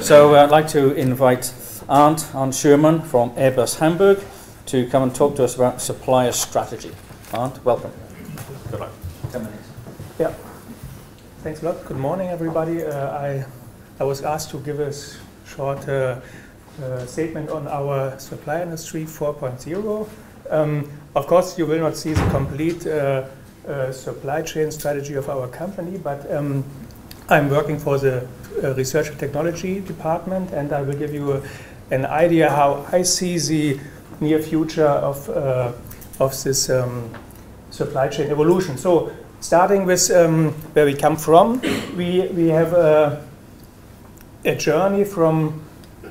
So I'd like to invite Arndt Schuurman from Airbus Hamburg to come and talk to us about supplier strategy. Arndt, welcome. Good luck. 10 minutes. Yeah. Thanks a lot. Good morning, everybody. I was asked to give a short statement on our Supplier Industry 4.0. Of course, you will not see the complete supply chain strategy of our company, but I'm working for the Research and Technology Department, and I will give you an idea how I see the near future of this supply chain evolution. So, starting with where we come from, we have a journey from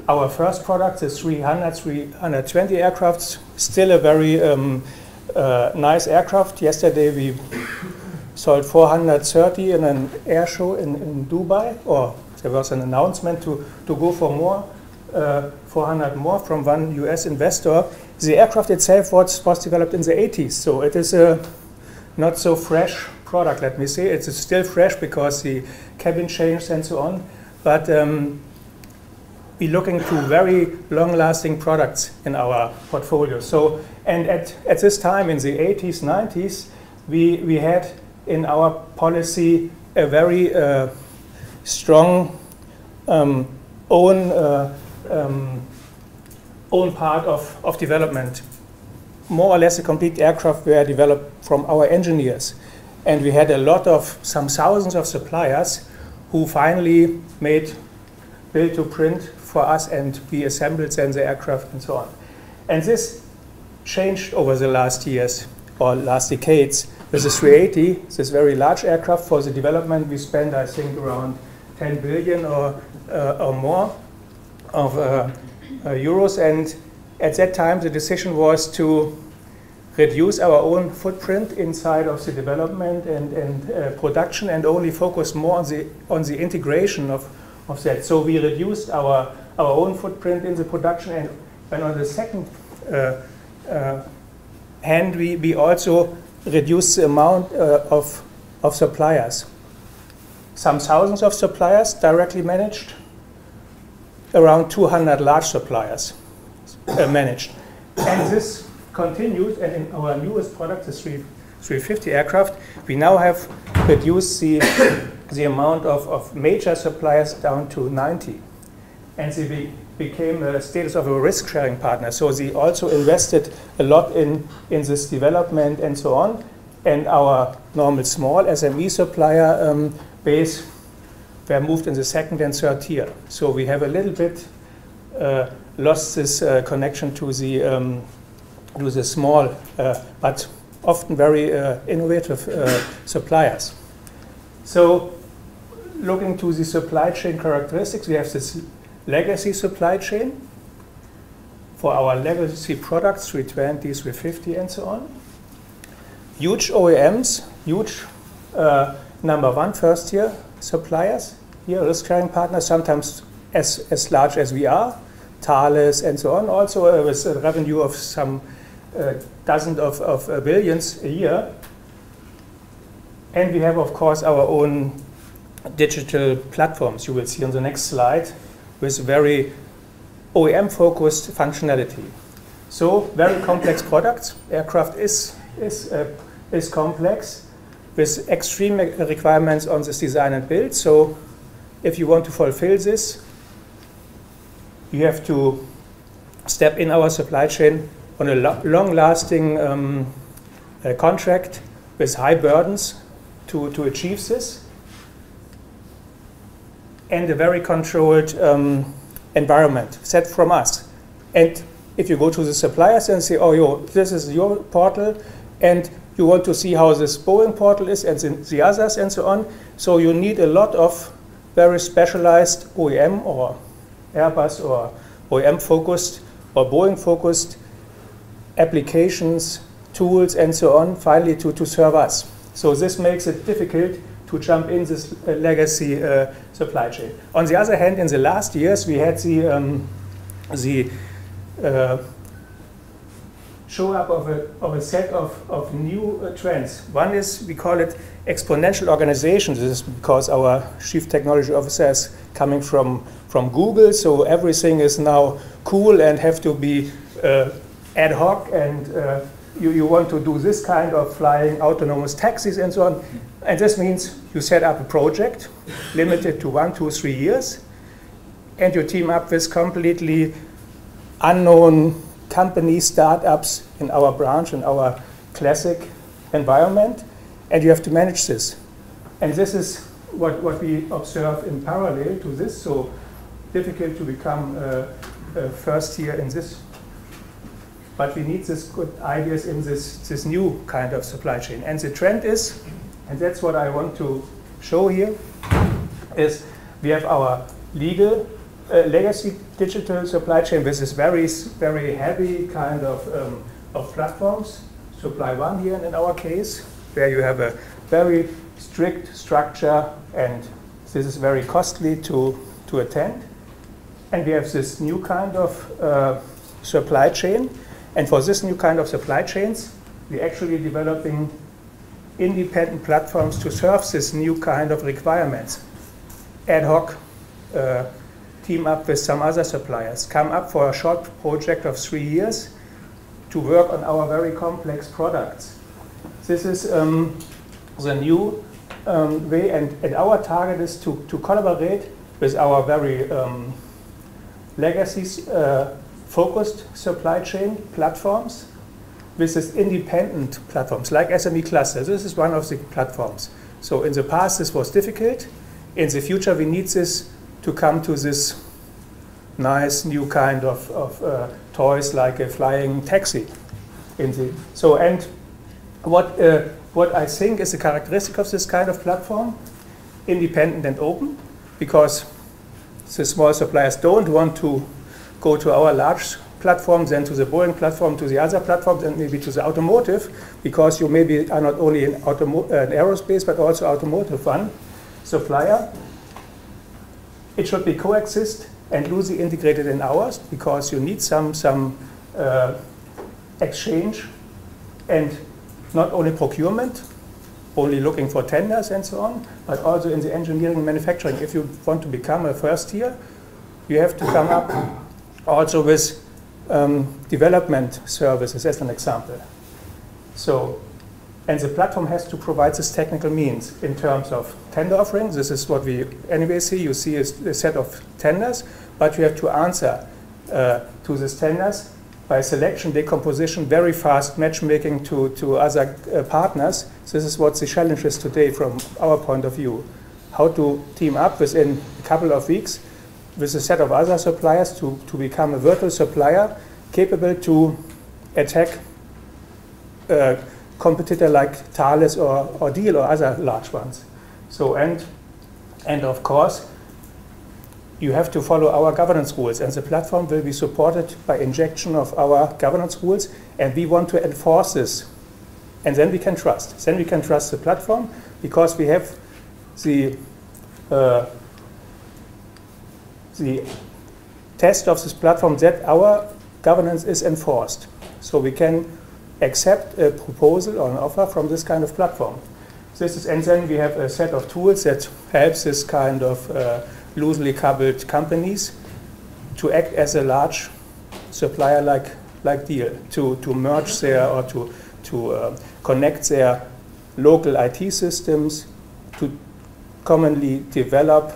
our first product, the 320 aircrafts, still a very nice aircraft. Yesterday we sold 430 in an air show in Dubai, or there was an announcement to go for more, 400 more from one US investor. The aircraft itself was developed in the 80s, so it is a not so fresh product, let me say. It's still fresh because the cabin changed and so on, but we're looking to very long-lasting products in our portfolio. So, and at this time in the 80s, 90s, we had in our policy a very strong own part of development. More or less a complete aircraft were developed from our engineers. And we had a lot of, some thousands of suppliers who finally made build to print for us, and we assembled then the aircraft and so on. And this changed over the last years or last decades. With the 380, this very large aircraft, for the development we spent, I think, around 10 billion or more of euros. And at that time, the decision was to reduce our own footprint inside of the development and production, and only focus more on the integration of that. So we reduced our own footprint in the production, and on the second hand, we also reduced the amount of suppliers. Some thousands of suppliers directly managed, around 200 large suppliers managed. And this continued, and in our newest product, the 350 aircraft, we now have reduced the amount of major suppliers down to 90. And they became a status of a risk-sharing partner. So they also invested a lot in this development and so on. And our normal small SME supplier base were moved in the second and third tier. So we have a little bit lost this connection to the small, but often very innovative suppliers. So looking to the supply chain characteristics, we have this legacy supply chain for our legacy products, 320, 350, and so on. Huge OEMs, huge number one first-tier suppliers, here risk-sharing partners, sometimes as large as we are, Thales and so on, also with a revenue of some dozens of billions a year. And we have, of course, our own digital platforms, you will see on the next slide, with very OEM-focused functionality. So very complex products. Aircraft is complex, with extreme requirements on this design and build. So if you want to fulfill this, you have to step in our supply chain on a long-lasting contract with high burdens to achieve this, and a very controlled environment set from us. And if you go to the suppliers and say, oh, this is your portal, and you want to see how this Boeing portal is and the others and so on, so you need a lot of very specialized OEM or Airbus or OEM-focused or Boeing-focused applications, tools, and so on, finally to serve us. So this makes it difficult to jump in this legacy supply chain. On the other hand, in the last years, we had the show up of a set of new trends. One is, we call it exponential organization. This is because our chief technology officer is coming from Google, so everything is now cool and have to be ad hoc, and you want to do this kind of flying autonomous taxis and so on. And this means you set up a project limited to 1, 2, 3 years, and you team up with completely unknown company startups in our branch, in our classic environment, and you have to manage this. And this is what we observe in parallel to this, so difficult to become first here in this. But we need this good ideas in this new kind of supply chain. And the trend is, and that's what I want to show here, is we have our legal legacy digital supply chain with this very heavy kind of platforms. Supply One here in our case, where you have a very strict structure, and this is very costly to attend. And we have this new kind of supply chain. And for this new kind of supply chains, we're actually developing independent platforms to serve this new kind of requirements. Ad hoc, team up with some other suppliers, come up for a short project of 3 years to work on our very complex products. This is the new way, and our target is to collaborate with our very legacy focused supply chain platforms with this independent platforms like SMECluster. This is one of the platforms. So in the past this was difficult. In the future we need this to come to this nice new kind of toys like a flying taxi. And what I think is the characteristic of this kind of platform, independent and open, because the small suppliers don't want to go to our large platforms, then to the Boeing platform, to the other platforms, and maybe to the automotive, because you maybe are not only in aerospace, but also automotive one supplier. It should be coexist and loosely integrated in ours, because you need some exchange, and not only procurement, only looking for tenders and so on, but also in the engineering and manufacturing. If you want to become a first tier, you have to come up also with development services, as an example. So, and the platform has to provide this technical means in terms of tender offerings. This is what we anyway see. You see a set of tenders, but you have to answer to these tenders by selection, decomposition, very fast matchmaking to other partners. This is what the challenge is today from our point of view. How to team up within a couple of weeks with a set of other suppliers to become a virtual supplier capable to attack a competitor like Thales or Diehl or other large ones. So, and of course, you have to follow our governance rules, and the platform will be supported by injection of our governance rules, and we want to enforce this. And then we can trust. Then we can trust the platform, because we have the test of this platform that our governance is enforced. So we can accept a proposal or an offer from this kind of platform. And then we have a set of tools that helps this kind of loosely coupled companies to act as a large supplier like Diehl, to merge their, or to connect their local IT systems, to commonly develop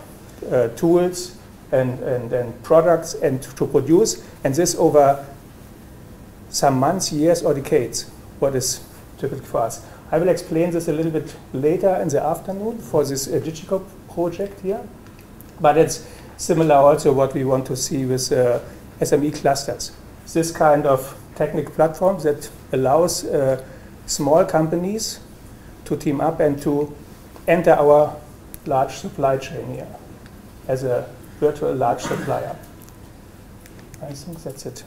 tools and products, and to produce, and this over some months, years, or decades, what is typical for us. I will explain this a little bit later in the afternoon for this digital project here, but it's similar also what we want to see with SME clusters. This kind of technical platform that allows small companies to team up and to enter our large supply chain here as a virtual large supplier. I think that's it.